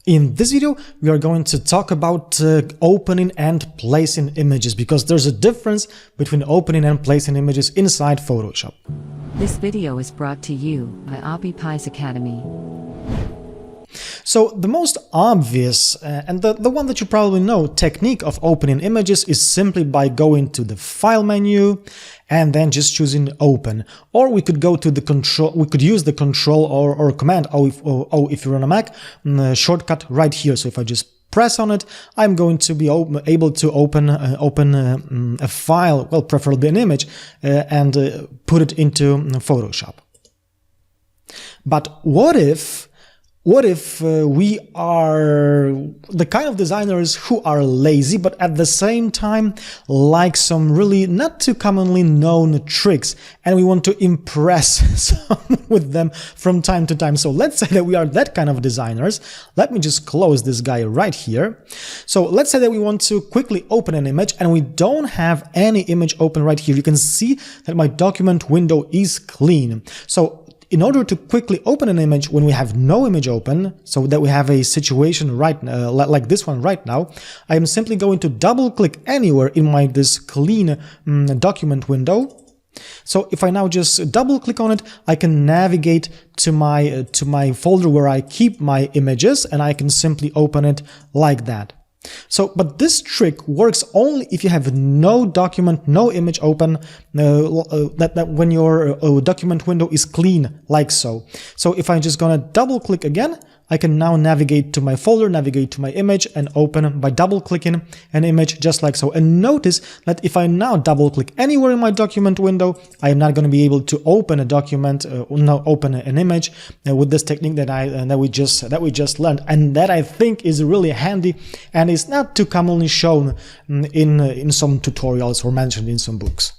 In this video, we are going to talk about opening and placing images, because there's a difference between opening and placing images inside Photoshop. This video is brought to you by Adobe Academy. So the most obvious and the one that you probably know technique of opening images is simply by going to the File menu and then just choosing Open. Or we could go to the Control. We could use the Control or Command O if you're on a Mac shortcut right here. So if I just press on it, I'm going to be able to open a file, well, preferably an image, and put it into Photoshop. But what if we are the kind of designers who are lazy, but at the same time like some really not too commonly known tricks, and we want to impress someone with them from time to time? So let's say that we are that kind of designers. Let me just close this guy right here. So let's say that we want to quickly open an image and we don't have any image open right here. You can see that my document window is clean. So in order to quickly open an image when we have no image open, so that we have a situation right like this one right now, I am simply going to double click anywhere in this clean document window. So if I now just double click on it, I can navigate to my folder where I keep my images, and I can simply open it like that. So, but this trick works only if you have no document, no image open, that when your document window is clean, like so. So if I'm just gonna double click again, I can now navigate to my folder, navigate to my image, and open by double clicking an image just like so. And notice that if I now double click anywhere in my document window, I am not going to be able to open a document, open an image with this technique that we just learned, and that I think is really handy and is not too commonly shown in some tutorials or mentioned in some books.